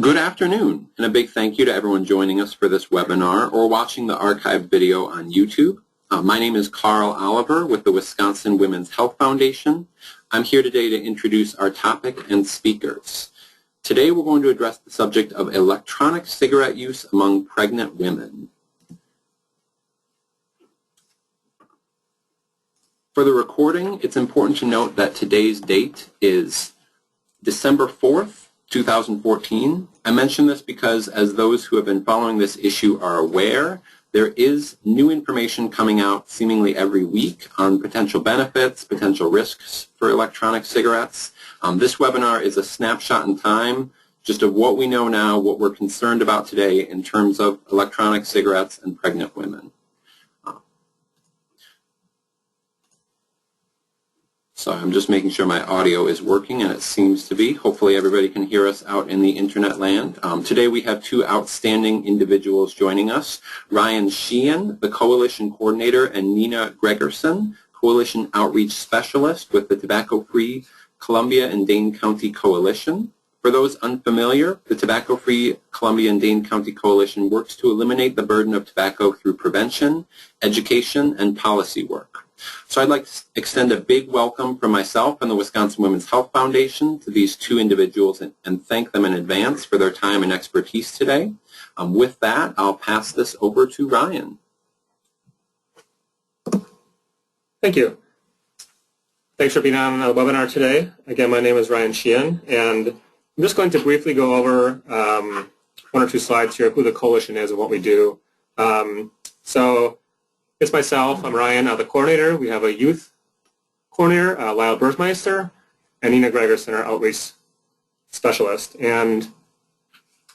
Good afternoon, and a big thank you to everyone joining us for this webinar or watching the archived video on YouTube. My name is Carl Oliver with the Wisconsin Women's Health Foundation. I'm here today to introduce our topic and speakers. Today we're going to address the subject of electronic cigarette use among pregnant women. For the recording, it's important to note that today's date is December 4th, 2014. I mention this because, as those who have been following this issue are aware, there is new information coming out seemingly every week on potential benefits, potential risks for electronic cigarettes. This webinar is a snapshot in time just of what we know now, what we're concerned about today in terms of electronic cigarettes and pregnant women. So I'm just making sure my audio is working, and it seems to be. Hopefully everybody can hear us out in the internet land. Today we have two outstanding individuals joining us, Ryan Sheahan, the Coalition Coordinator, and Nina Gregerson, Coalition Outreach Specialist with the Tobacco-Free Columbia and Dane County Coalition. For those unfamiliar, the Tobacco-Free Columbia and Dane County Coalition works to eliminate the burden of tobacco through prevention, education, and policy work. So I'd like to extend a big welcome from myself and the Wisconsin Women's Health Foundation to these two individuals and thank them in advance for their time and expertise today. With that, I'll pass this over to Ryan. Thank you. Thanks for being on the webinar today. Again, my name is Ryan Sheahan, and I'm just going to briefly go over one or two slides here of who the coalition is and what we do. It's myself, I'm Ryan, the coordinator. We have a youth coordinator, Lyle Bursmeister, and Nina Gregerson, our outreach specialist. And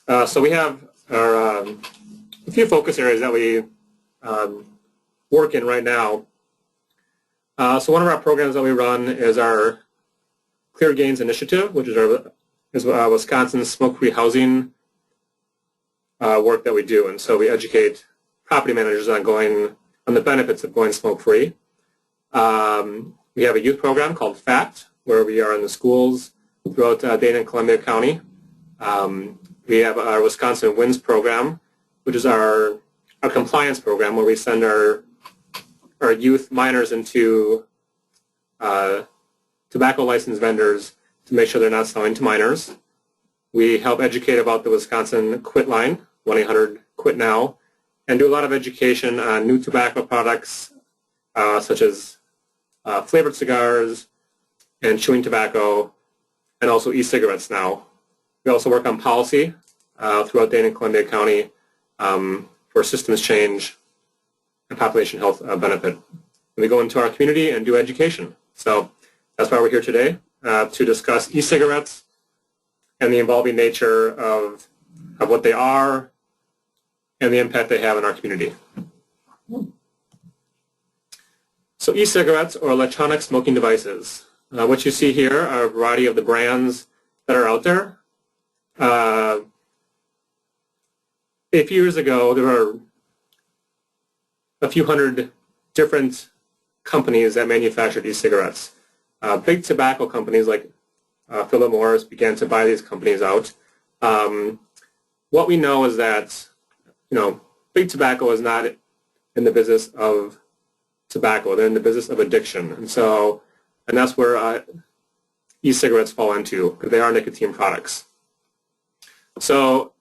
so we have our, a few focus areas that we work in right now. So one of our programs that we run is our Clear Gains Initiative, which is Wisconsin's smoke-free housing work that we do. And so we educate property managers on the benefits of going smoke-free. We have a youth program called FACT, where we are in the schools throughout Dane and Columbia County. We have our Wisconsin WINS program, which is our compliance program, where we send our youth minors into tobacco license vendors to make sure they're not selling to minors. We help educate about the Wisconsin Quit line, 1-800-QUIT-NOW, and do a lot of education on new tobacco products such as flavored cigars and chewing tobacco, and also e-cigarettes now. We also work on policy throughout Dane and Columbia County for systems change and population health benefit. And we go into our community and do education. So that's why we're here today, to discuss e-cigarettes and the evolving nature of what they are and the impact they have in our community. So e-cigarettes, or electronic smoking devices. What you see here are a variety of the brands that are out there. A few years ago, there were a few hundred different companies that manufactured e-cigarettes. Big tobacco companies like Philip Morris began to buy these companies out. What we know is that big tobacco is not in the business of tobacco. They're in the business of addiction. And that's where e-cigarettes fall into, because they are nicotine products. So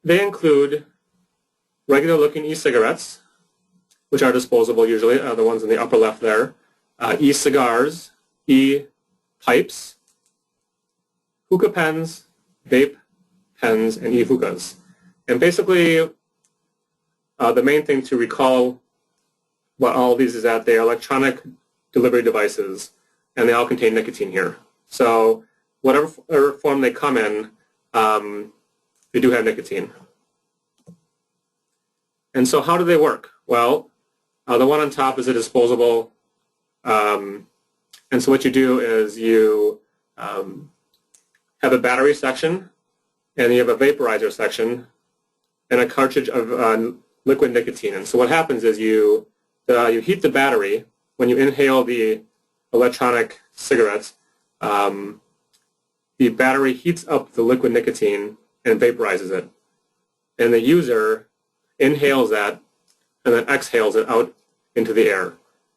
they include regular-looking e-cigarettes, which are disposable usually, the ones in the upper left there, e-cigars, e-pipes, hookah pens, vape pens, and e-hookahs. And basically, the main thing to recall about all of these is that they are electronic delivery devices, and they all contain nicotine here. So whatever form they come in, they do have nicotine. And so how do they work? Well, the one on top is a disposable, and so what you do is you have a battery section, and you have a vaporizer section, and a cartridge of liquid nicotine. And so what happens is you heat the battery when you inhale the electronic cigarettes. the battery heats up the liquid nicotine and vaporizes it. And the user inhales that and then exhales it out into the air.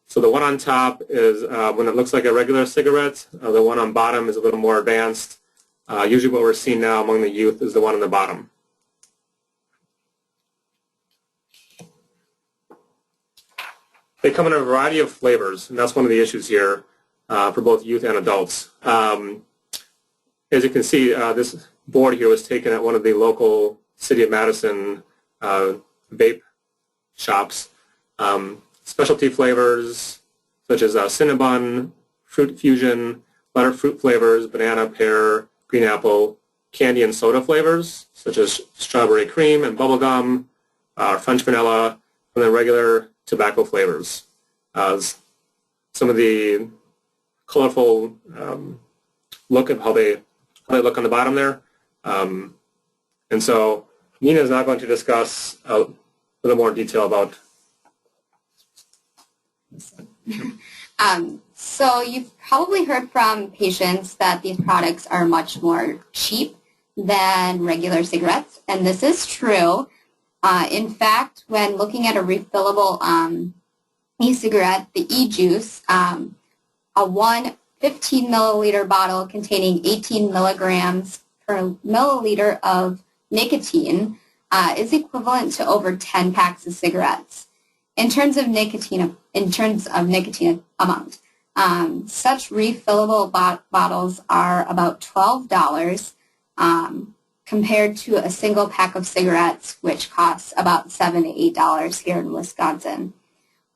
So the one on top is when it looks like a regular cigarette. The one on bottom is a little more advanced. Usually what we're seeing now among the youth is the one on the bottom. They come in a variety of flavors, and that's one of the issues here for both youth and adults. As you can see, this board here was taken at one of the local City of Madison vape shops. Specialty flavors such as Cinnabon, Fruit Fusion, butter fruit flavors, banana, pear, green apple, candy and soda flavors such as strawberry cream and bubblegum, French vanilla, and then regular tobacco flavors. Some of the colorful look of how they look on the bottom there. And so Nina is now going to discuss a little more detail about. So you've probably heard from patients that these products are much more cheap than regular cigarettes, and this is true. In fact, when looking at a refillable e-cigarette, the e-juice, a 15 milliliter bottle containing 18 milligrams per milliliter of nicotine is equivalent to over 10 packs of cigarettes. In terms of nicotine amount, such refillable bottles are about $12 compared to a single pack of cigarettes, which costs about $7 to $8 here in Wisconsin.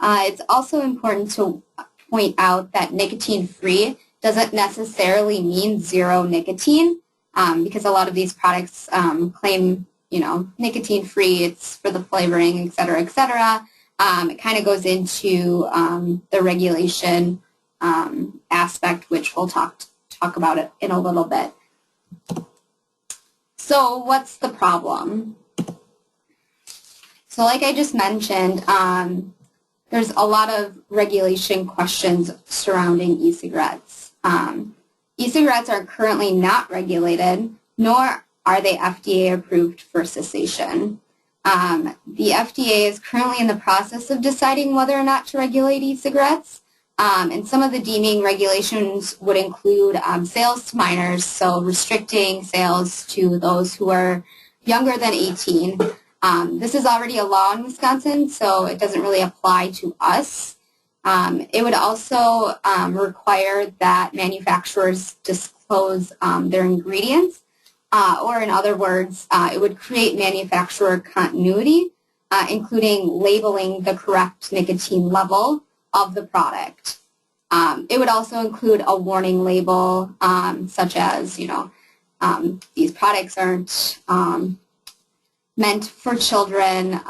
It's also important to point out that nicotine-free doesn't necessarily mean zero nicotine, because a lot of these products claim, nicotine-free, it's for the flavoring, et cetera, et cetera. It kind of goes into the regulation aspect, which we'll talk about it in a little bit. So what's the problem? So like I just mentioned, there's a lot of regulation questions surrounding e-cigarettes. E-cigarettes are currently not regulated, nor are they FDA approved for cessation. The FDA is currently in the process of deciding whether or not to regulate e-cigarettes, and some of the deeming regulations would include sales to minors, so restricting sales to those who are younger than 18. This is already a law in Wisconsin, so it doesn't really apply to us. It would also require that manufacturers disclose their ingredients, or in other words, it would create manufacturer continuity, including labeling the correct nicotine level of the product. It would also include a warning label, such as, these products aren't meant for children,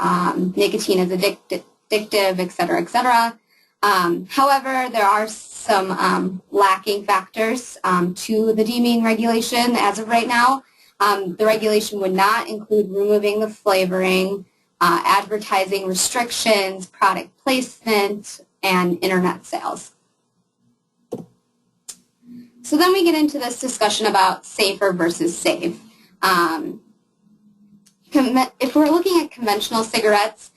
nicotine is addictive, et cetera, et cetera. However, there are some lacking factors to the deeming regulation as of right now. The regulation would not include removing the flavoring, advertising restrictions, product placement, and internet sales. So then we get into this discussion about safer versus safe. If we're looking at conventional cigarettes,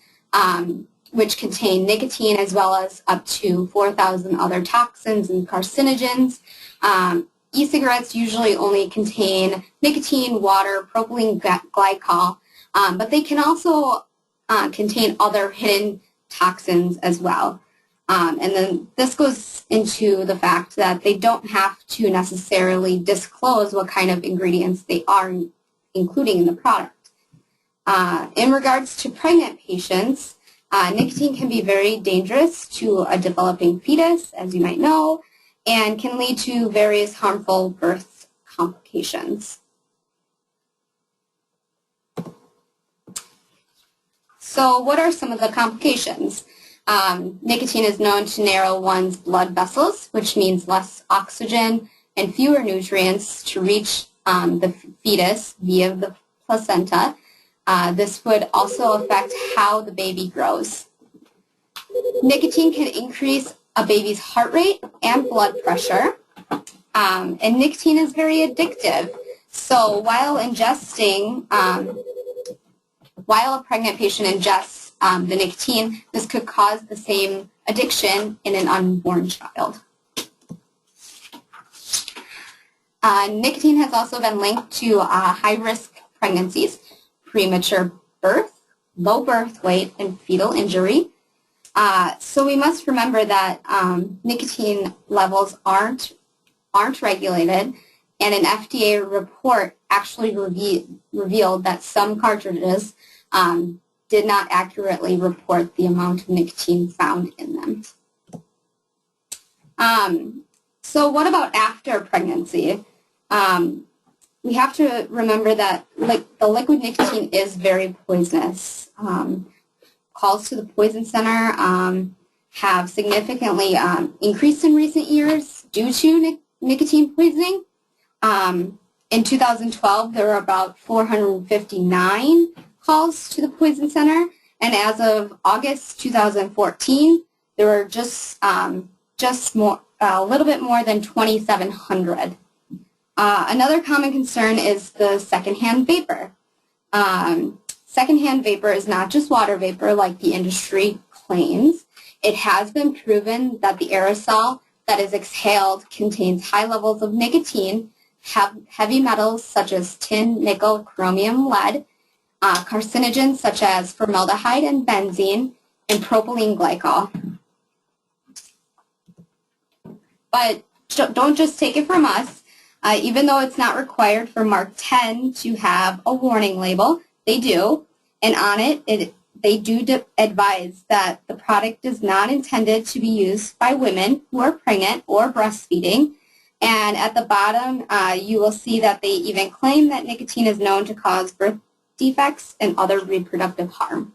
which contain nicotine as well as up to 4,000 other toxins and carcinogens, e-cigarettes usually only contain nicotine, water, propylene glycol, but they can also contain other hidden toxins as well. And then this goes into the fact that they don't have to necessarily disclose what kind of ingredients they are including in the product. In regards to pregnant patients, nicotine can be very dangerous to a developing fetus, as you might know, and can lead to various harmful birth complications. So what are some of the complications? Nicotine is known to narrow one's blood vessels, which means less oxygen and fewer nutrients to reach the fetus via the placenta. This would also affect how the baby grows. Nicotine can increase a baby's heart rate and blood pressure. and nicotine is very addictive. So while a pregnant patient ingests the nicotine, this could cause the same addiction in an unborn child. Nicotine has also been linked to high-risk pregnancies, premature birth, low birth weight, and fetal injury. So we must remember that nicotine levels aren't regulated, and an FDA report actually revealed that some cartridges did not accurately report the amount of nicotine found in them. So what about after pregnancy? We have to remember that the liquid nicotine is very poisonous. Calls to the Poison Center have significantly increased in recent years due to nicotine poisoning. In 2012, there were about 459 calls to the Poison Center, and as of August 2014, there were just a little bit more than 2,700. Another common concern is the secondhand vapor. Secondhand vapor is not just water vapor like the industry claims. It has been proven that the aerosol that is exhaled contains high levels of nicotine, heavy metals such as tin, nickel, chromium, lead, carcinogens such as formaldehyde and benzene, and propylene glycol. But don't just take it from us. Even though it's not required for Mark 10 to have a warning label, they do, and on it they do advise that the product is not intended to be used by women who are pregnant or breastfeeding. And at the bottom, you will see that they even claim that nicotine is known to cause birth defects and other reproductive harm.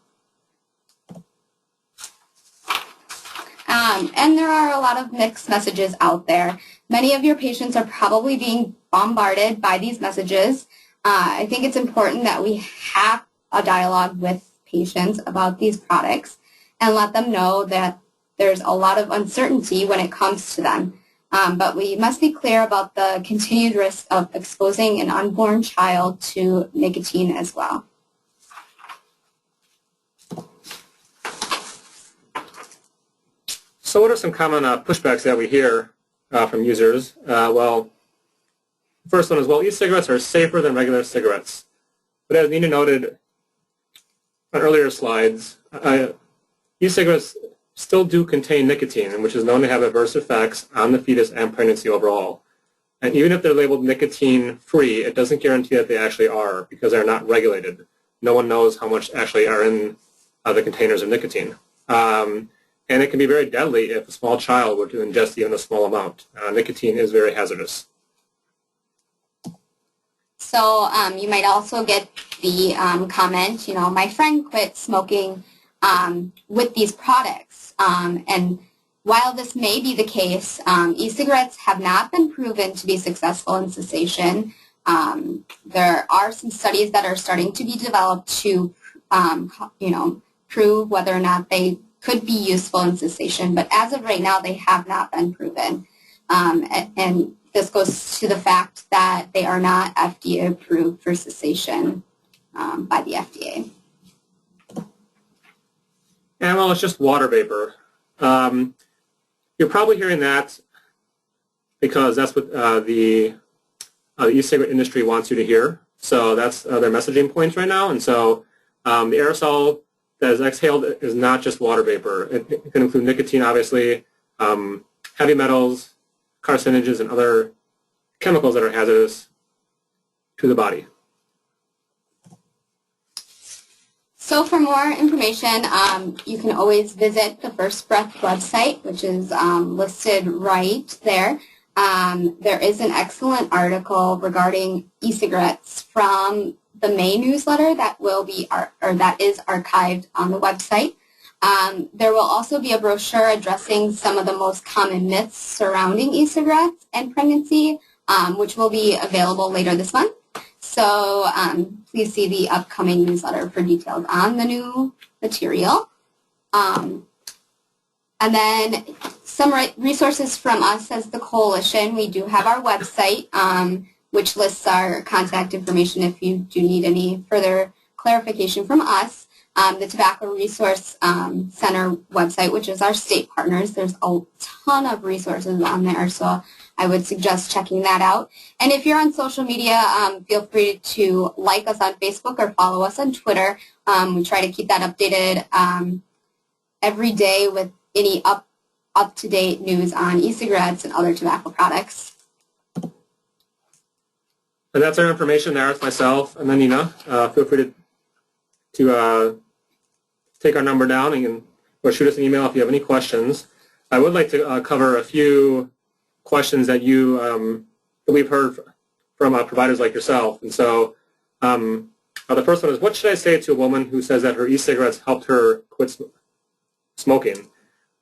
And there are a lot of mixed messages out there. Many of your patients are probably being bombarded by these messages. I think it's important that we have a dialogue with patients about these products and let them know that there's a lot of uncertainty when it comes to them. But we must be clear about the continued risk of exposing an unborn child to nicotine as well. So what are some common pushbacks that we hear from users? Well, first one is, well, e-cigarettes are safer than regular cigarettes. But as Nina noted on earlier slides, e-cigarettes still do contain nicotine, which is known to have adverse effects on the fetus and pregnancy overall. And even if they're labeled nicotine-free, it doesn't guarantee that they actually are, because they're not regulated. No one knows how much actually are in the containers of nicotine. And it can be very deadly if a small child were to ingest even a small amount. Nicotine is very hazardous. So you might also get the comment, you know, my friend quit smoking with these products. And while this may be the case, e-cigarettes have not been proven to be successful in cessation. There are some studies that are starting to be developed to, prove whether or not they could be useful in cessation. But as of right now, they have not been proven. And this goes to the fact that they are not FDA approved for cessation by the FDA. And well, it's just water vapor. You're probably hearing that because that's what the e-cigarette industry wants you to hear. So that's their messaging points right now. And so the aerosol that is exhaled is not just water vapor. It can include nicotine, obviously, heavy metals, carcinogens, and other chemicals that are hazardous to the body. So for more information, you can always visit the First Breath website, which is listed right there. There is an excellent article regarding e-cigarettes from the May newsletter that that is archived on the website. There will also be a brochure addressing some of the most common myths surrounding e-cigarettes and pregnancy, which will be available later this month. So please see the upcoming newsletter for details on the new material. And then some resources from us as the coalition. We do have our website, which lists our contact information if you do need any further clarification from us. The Tobacco Resource Center website, which is our state partners. There's a ton of resources on there, so I would suggest checking that out. And if you're on social media, feel free to like us on Facebook or follow us on Twitter. We try to keep that updated every day with any up-to-date news on e-cigarettes and other tobacco products. And that's our information there. It's myself and then Nina. Feel free to take our number down and or shoot us an email if you have any questions. I would like to cover a few questions that we've heard from providers like yourself. And so the first one is, what should I say to a woman who says that her e-cigarettes helped her quit smoking?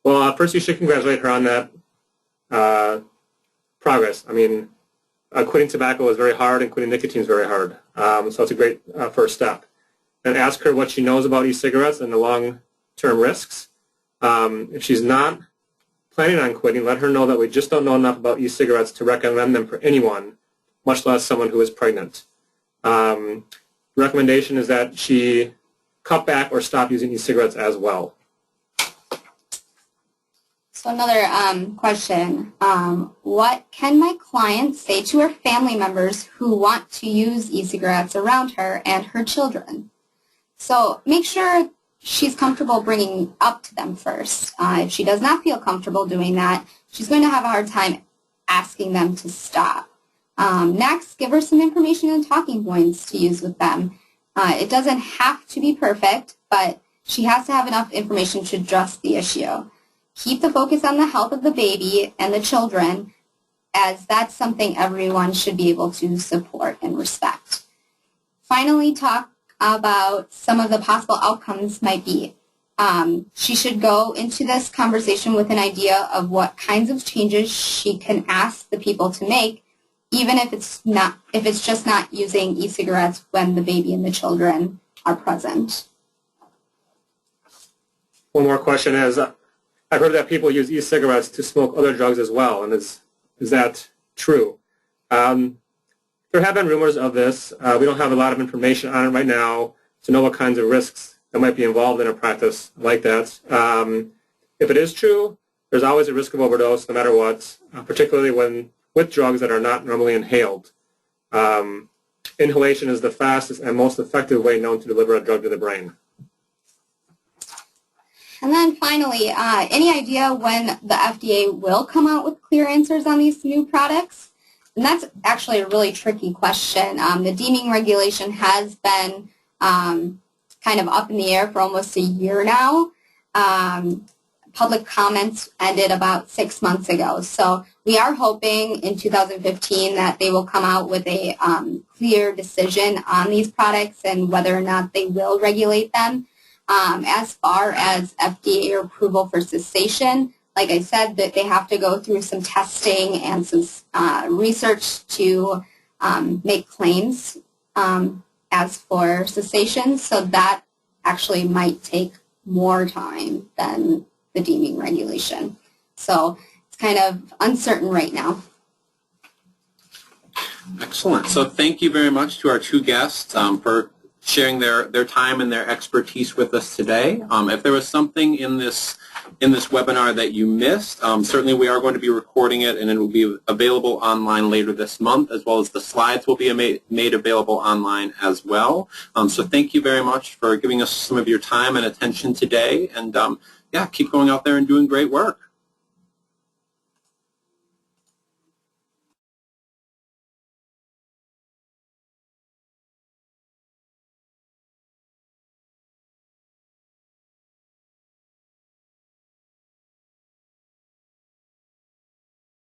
Well, first you should congratulate her on that progress. I mean, quitting tobacco is very hard and quitting nicotine is very hard. So it's a great first step. And ask her what she knows about e-cigarettes and the long-term risks. If she's not planning on quitting, let her know that we just don't know enough about e-cigarettes to recommend them for anyone, much less someone who is pregnant. Recommendation is that she cut back or stop using e-cigarettes as well. So another question, what can my client say to her family members who want to use e-cigarettes around her and her children? So make sure she's comfortable bringing up to them first. If she does not feel comfortable doing that, she's going to have a hard time asking them to stop. Next, give her some information and talking points to use with them. It doesn't have to be perfect, but she has to have enough information to address the issue. Keep the focus on the health of the baby and the children, as that's something everyone should be able to support and respect. Finally, talk about some of the possible outcomes might be. She should go into this conversation with an idea of what kinds of changes she can ask the people to make, even if it's just not using e-cigarettes when the baby and the children are present. One more question is, I've heard that people use e-cigarettes to smoke other drugs as well, and is that true? There have been rumors of this. We don't have a lot of information on it right now to know what kinds of risks that might be involved in a practice like that. If it is true, there's always a risk of overdose no matter what, particularly with drugs that are not normally inhaled. Inhalation is the fastest and most effective way known to deliver a drug to the brain. And then finally, any idea when the FDA will come out with clear answers on these new products? And that's actually a really tricky question. The deeming regulation has been kind of up in the air for almost a year now. Public comments ended about 6 months ago. So we are hoping in 2015 that they will come out with a clear decision on these products and whether or not they will regulate them. As far as FDA approval for cessation, like I said, that they have to go through some testing and some research to make claims as for cessation. So that actually might take more time than the deeming regulation. So it's kind of uncertain right now. Excellent. So thank you very much to our two guests for sharing their time and their expertise with us today. If there was something in this webinar that you missed, certainly we are going to be recording it and it will be available online later this month, as well as the slides will be made available online as well. So thank you very much for giving us some of your time and attention today, and yeah, keep going out there and doing great work.